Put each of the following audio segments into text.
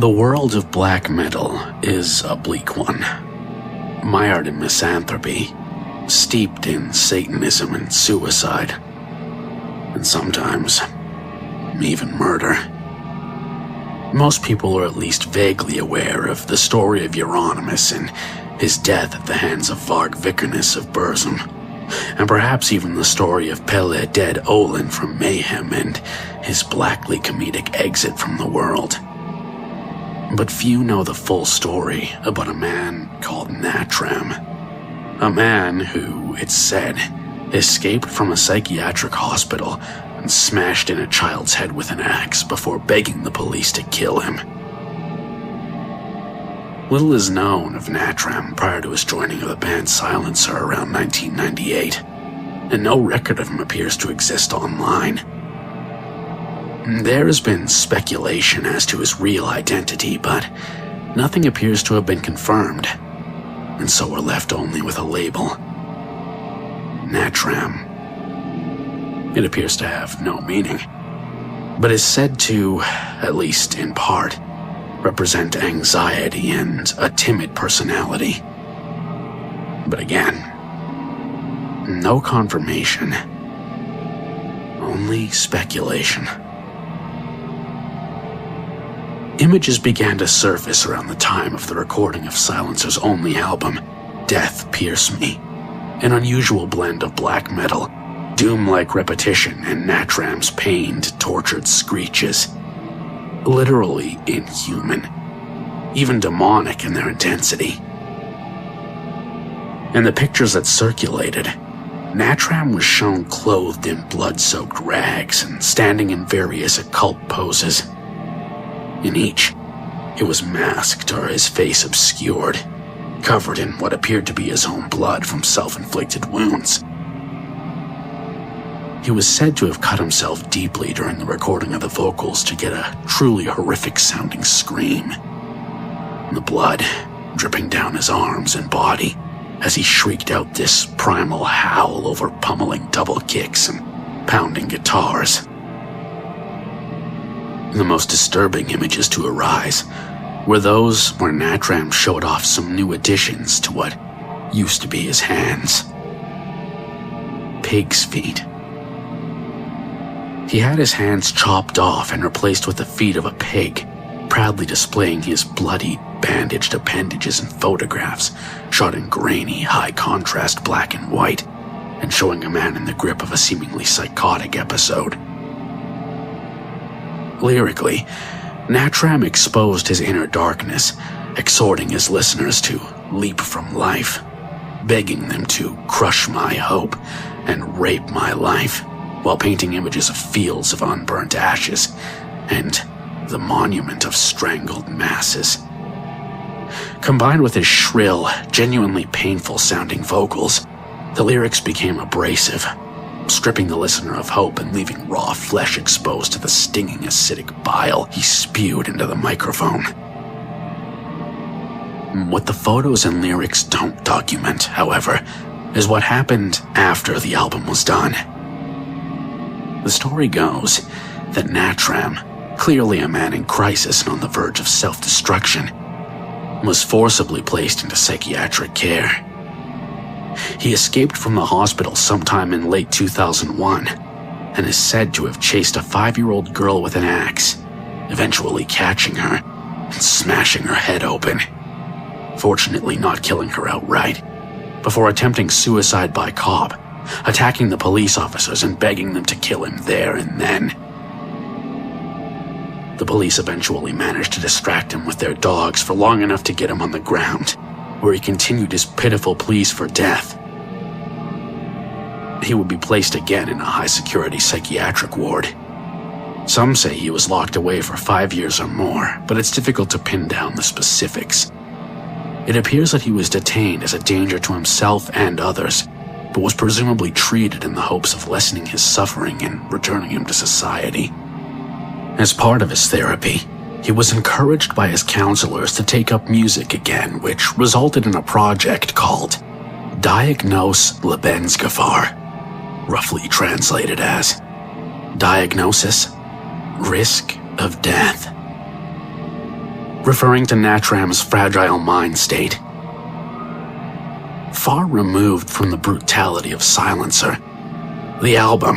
The world of black metal is a bleak one, mired in misanthropy, steeped in Satanism and suicide, and sometimes even murder. Most people are at least vaguely aware of the story of Euronymous and his death at the hands of Varg Vikernes of Burzum, and perhaps even the story of Pelle Dead Olin from Mayhem and his blackly comedic exit from the world. But few know the full story about a man called Nattram. A man who, it's said, escaped from a psychiatric hospital and smashed in a child's head with an axe before begging the police to kill him. Little is known of Nattram prior to his joining of the band Silencer around 1998, and no record of him appears to exist online. There has been speculation as to his real identity, but nothing appears to have been confirmed, and so we're left only with a label: Nattram. It appears to have no meaning, but is said to, at least in part, represent anxiety and a timid personality. But again, no confirmation, only speculation. Images began to surface around the time of the recording of Silencer's only album, Death Pierce Me, an unusual blend of black metal, doom-like repetition, and Nattram's pained, tortured screeches. Literally inhuman, even demonic in their intensity. In the pictures that circulated, Nattram was shown clothed in blood-soaked rags and standing in various occult poses. In each, he was masked or his face obscured, covered in what appeared to be his own blood from self-inflicted wounds. He was said to have cut himself deeply during the recording of the vocals to get a truly horrific-sounding scream. The blood dripping down his arms and body as he shrieked out this primal howl over pummeling double kicks and pounding guitars. The most disturbing images to arise were those where Nattram showed off some new additions to what used to be his hands. Pig's feet. He had his hands chopped off and replaced with the feet of a pig, proudly displaying his bloody, bandaged appendages in photographs shot in grainy, high-contrast black and white, and showing a man in the grip of a seemingly psychotic episode. Lyrically, Nattram exposed his inner darkness, exhorting his listeners to leap from life, begging them to crush my hope and rape my life, while painting images of fields of unburnt ashes and the monument of strangled masses. Combined with his shrill, genuinely painful-sounding vocals, the lyrics became abrasive, stripping the listener of hope and leaving raw flesh exposed to the stinging acidic bile he spewed into the microphone. What the photos and lyrics don't document, however, is what happened after the album was done. The story goes that Nattram, clearly a man in crisis and on the verge of self-destruction, was forcibly placed into psychiatric care. He escaped from the hospital sometime in late 2001 and is said to have chased a 5-year-old girl with an axe, eventually catching her and smashing her head open, fortunately not killing her outright, before attempting suicide by cop, attacking the police officers and begging them to kill him there and then. The police eventually managed to distract him with their dogs for long enough to get him on the ground, where he continued his pitiful pleas for death. He would be placed again in a high-security psychiatric ward. Some say he was locked away for 5 years or more, but it's difficult to pin down the specifics. It appears that he was detained as a danger to himself and others, but was presumably treated in the hopes of lessening his suffering and returning him to society. As part of his therapy, he was encouraged by his counselors to take up music again, which resulted in a project called Diagnose Lebensgefahr, roughly translated as Diagnosis, Risk of Death. referring to Nattram's fragile mind state. Far removed from the brutality of Silencer, the album,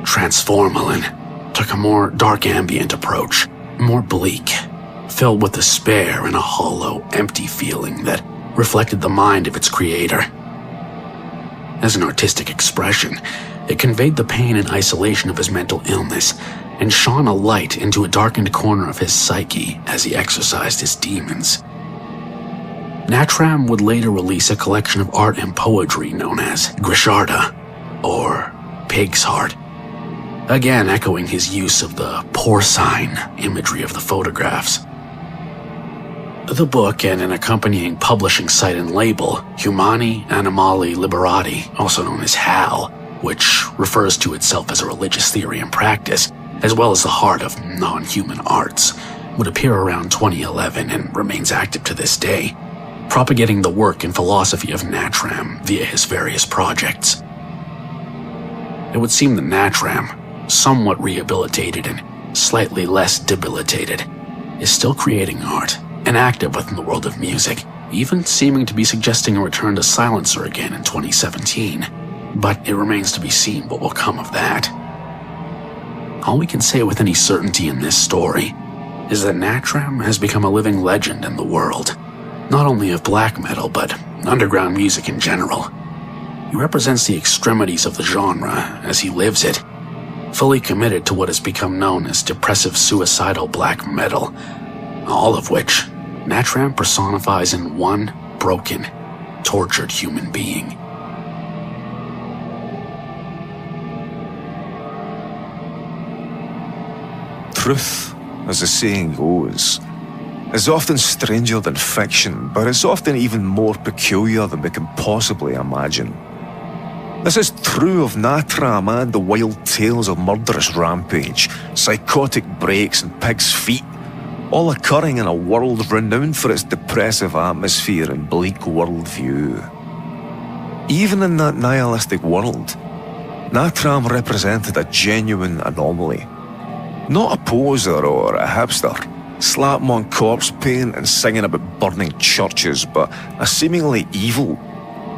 Transformalin, took a more dark ambient approach, more bleak, filled with despair and a hollow, empty feeling that reflected the mind of its creator. As an artistic expression, it conveyed the pain and isolation of his mental illness and shone a light into a darkened corner of his psyche as he exorcised his demons. Nattram would later release a collection of art and poetry known as Grisharda, or Pig's Heart, again echoing his use of the porcine imagery of the photographs. The book and an accompanying publishing site and label, Humani Anomaly Liberati, also known as HAL, which refers to itself as a religious theory and practice, as well as the heart of non-human arts, would appear around 2011 and remains active to this day, propagating the work and philosophy of Nattram via his various projects. It would seem that Nattram, somewhat rehabilitated and slightly less debilitated, is still creating art and active within the world of music, even seeming to be suggesting a return to Silencer again in 2017. But it remains to be seen what will come of that. All we can say with any certainty in this story is that Nattram has become a living legend in the world, not only of black metal, but underground music in general. He represents the extremities of the genre as he lives it, fully committed to what has become known as depressive suicidal black metal, all of which Nattram personifies in one broken, tortured human being. Truth, as the saying goes, is often stranger than fiction, but it's often even more peculiar than we can possibly imagine. This is true of Nattram and the wild tales of murderous rampage, psychotic breaks and pig's feet, all occurring in a world renowned for its depressive atmosphere and bleak worldview. Even in that nihilistic world, Nattram represented a genuine anomaly. Not a poser or a hipster, slap 'em on corpse paint and singing about burning churches, but a seemingly evil,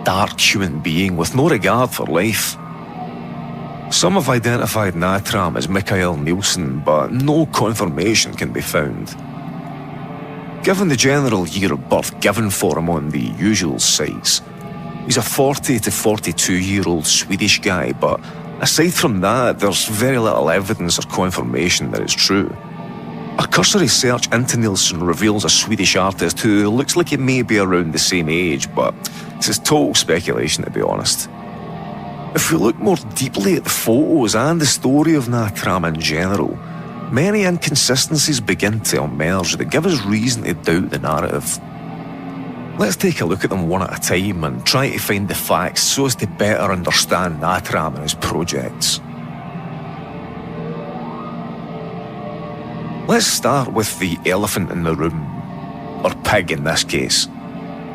dark human being with no regard for life. Some have identified Nattram as Mikael Nielsen, but no confirmation can be found. Given the general year of birth given for him on the usual sites, he's a 40 to 42-year-old Swedish guy, but aside from that, there's very little evidence or confirmation that it's true. A cursory search into Nielsen reveals a Swedish artist who looks like he may be around the same age, but this is total speculation, to be honest. If we look more deeply at the photos and the story of Nattram in general, many inconsistencies begin to emerge that give us reason to doubt the narrative. Let's take a look at them one at a time and try to find the facts so as to better understand Nattram and his projects. Let's start with the elephant in the room, or pig in this case.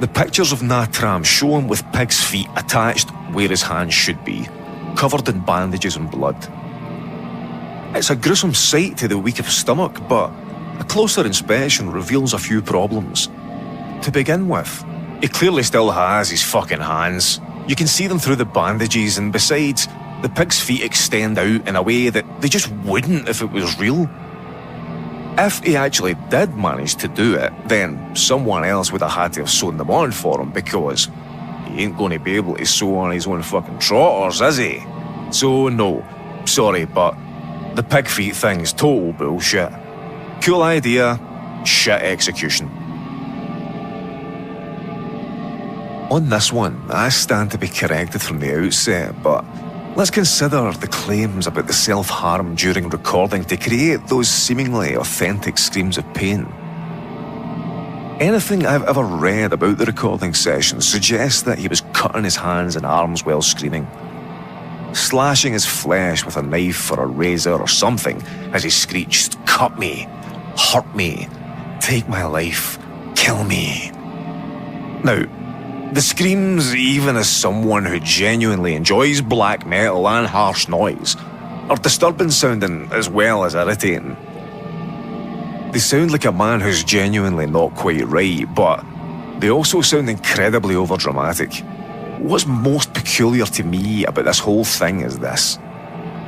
The pictures of Nattram show him with pig's feet attached where his hands should be, covered in bandages and blood. It's a gruesome sight to the weak of stomach, but a closer inspection reveals a few problems. To begin with, he clearly still has his fucking hands. You can see them through the bandages, and besides, the pig's feet extend out in a way that they just wouldn't if it was real. If he actually did manage to do it, then someone else would have had to have sewn them on for him, because he ain't going to be able to sew on his own fucking trotters, is he? So no, sorry, but the pig feet thing's total bullshit. Cool idea, shit execution. On this one, I stand to be corrected from the outset, but let's consider the claims about the self-harm during recording to create those seemingly authentic screams of pain. Anything I've ever read about the recording session suggests that he was cutting his hands and arms while screaming, slashing his flesh with a knife or a razor or something as he screeched, "Cut me, hurt me, take my life, kill me." Now, the screams, even as someone who genuinely enjoys black metal and harsh noise, are disturbing sounding as well as irritating. They sound like a man who's genuinely not quite right, but they also sound incredibly overdramatic. What's most peculiar to me about this whole thing is this.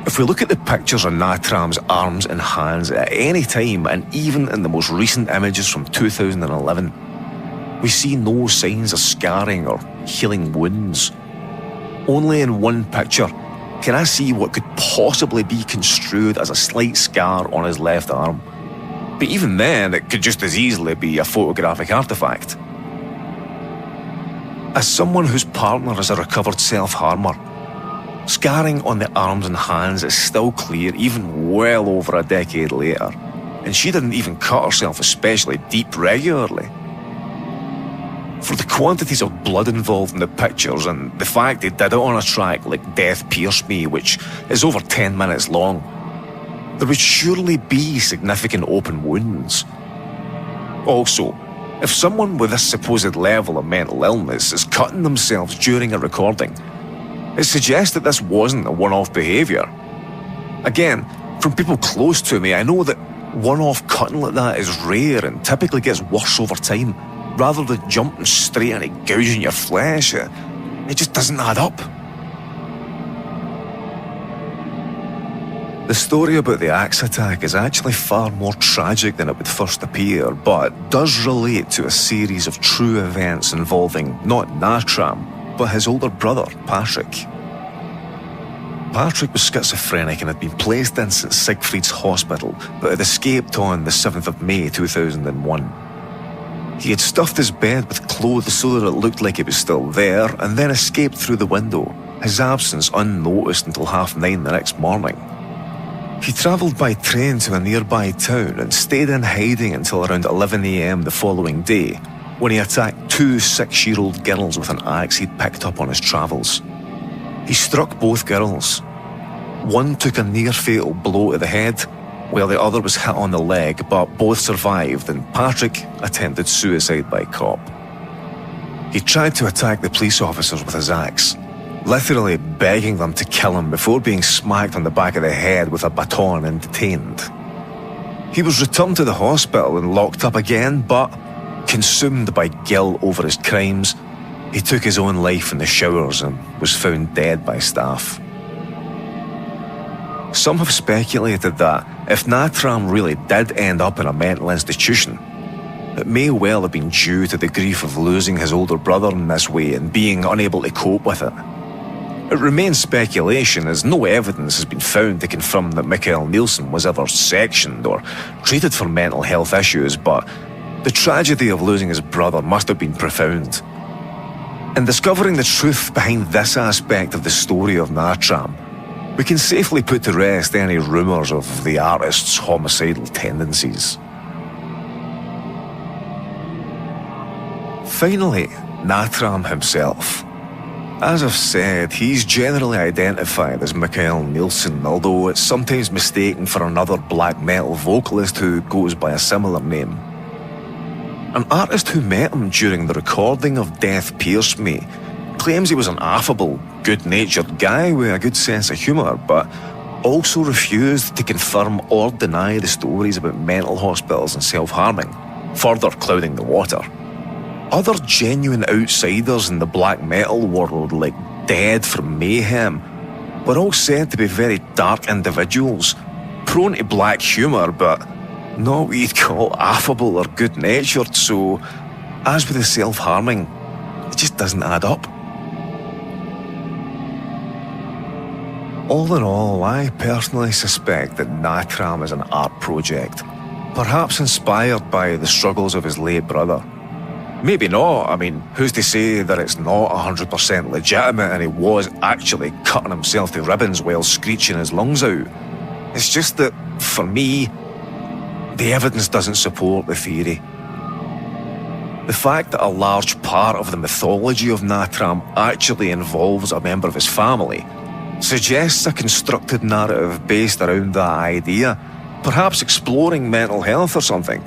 If we look at the pictures of Nattram's arms and hands at any time, and even in the most recent images from 2011, we see no signs of scarring or healing wounds. Only in one picture can I see what could possibly be construed as a slight scar on his left arm. But even then, it could just as easily be a photographic artifact. As someone whose partner is a recovered self-harmer, scarring on the arms and hands is still clear even well over a decade later, and she didn't even cut herself especially deep regularly. For the quantities of blood involved in the pictures and the fact they did it on a track like Death Pierce Me, which is over 10 minutes long, there would surely be significant open wounds. Also, if someone with this supposed level of mental illness is cutting themselves during a recording, it suggests that this wasn't a one-off behaviour. Again, from people close to me, I know that one-off cutting like that is rare and typically gets worse over time, rather than jumping straight into gouging your flesh. It just doesn't add up. The story about the axe attack is actually far more tragic than it would first appear, but does relate to a series of true events involving not Nattram, but his older brother, Patrick. Patrick was schizophrenic and had been placed in St. Siegfried's Hospital, but had escaped on the 7th of May 2001. He had stuffed his bed with clothes so that it looked like he was still there, and then escaped through the window, his absence unnoticed until 9:30 the next morning. He travelled by train to a nearby town and stayed in hiding until around 11 AM the following day, when he attacked 2 6-year-old girls with an axe he'd picked up on his travels. He struck both girls. One took a near-fatal blow to the head, while the other was hit on the leg, but both survived, and Patrick attempted suicide by cop. He tried to attack the police officers with his axe, literally begging them to kill him before being smacked on the back of the head with a baton and detained. He was returned to the hospital and locked up again, but consumed by guilt over his crimes, he took his own life in the showers and was found dead by staff. Some have speculated that if Nattram really did end up in a mental institution, it may well have been due to the grief of losing his older brother in this way and being unable to cope with it. It remains speculation, as no evidence has been found to confirm that Mikael Nielsen was ever sectioned or treated for mental health issues, but the tragedy of losing his brother must have been profound. In discovering the truth behind this aspect of the story of Nattram, we can safely put to rest any rumours of the artist's homicidal tendencies. Finally, Nattram himself. As I've said, he's generally identified as Mikael Nielsen, although it's sometimes mistaken for another black metal vocalist who goes by a similar name. An artist who met him during the recording of Death Pierce Me claims he was an affable, good-natured guy with a good sense of humour, but also refused to confirm or deny the stories about mental hospitals and self-harming, further clouding the water. Other genuine outsiders in the black metal world, like Dead from Mayhem, were all said to be very dark individuals, prone to black humour, but not what you'd call affable or good-natured, so as with the self-harming, it just doesn't add up. All in all, I personally suspect that Nattram is an art project, perhaps inspired by the struggles of his late brother. Maybe not. I mean, who's to say that it's not 100% legitimate and he was actually cutting himself to ribbons while screeching his lungs out? It's just that, for me, the evidence doesn't support the theory. The fact that a large part of the mythology of Nattram actually involves a member of his family suggests a constructed narrative based around that idea, perhaps exploring mental health or something.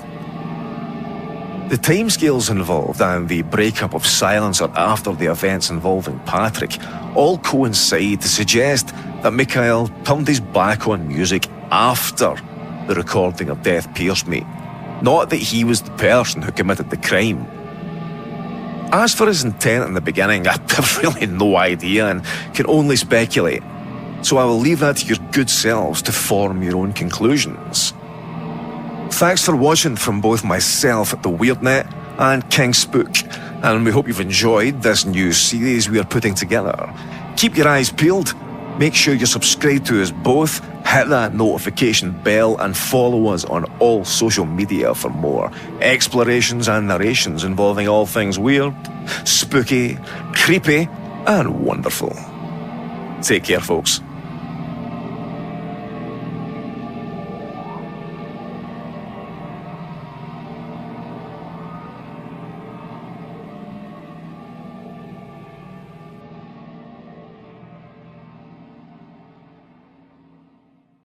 The timescales involved and the breakup of Silencer after the events involving Patrick all coincide to suggest that Mikael turned his back on music after the recording of Death Pierce Me, not that he was the person who committed the crime. As for his intent in the beginning, I have really no idea and can only speculate, so I will leave that to your good selves to form your own conclusions. Thanks for watching from both myself at the WeirdNet and KingSpook, and we hope you've enjoyed this new series we are putting together. Keep your eyes peeled, make sure you're subscribed to us both, hit that notification bell and follow us on all social media for more explorations and narrations involving all things weird, spooky, creepy and wonderful. Take care, folks.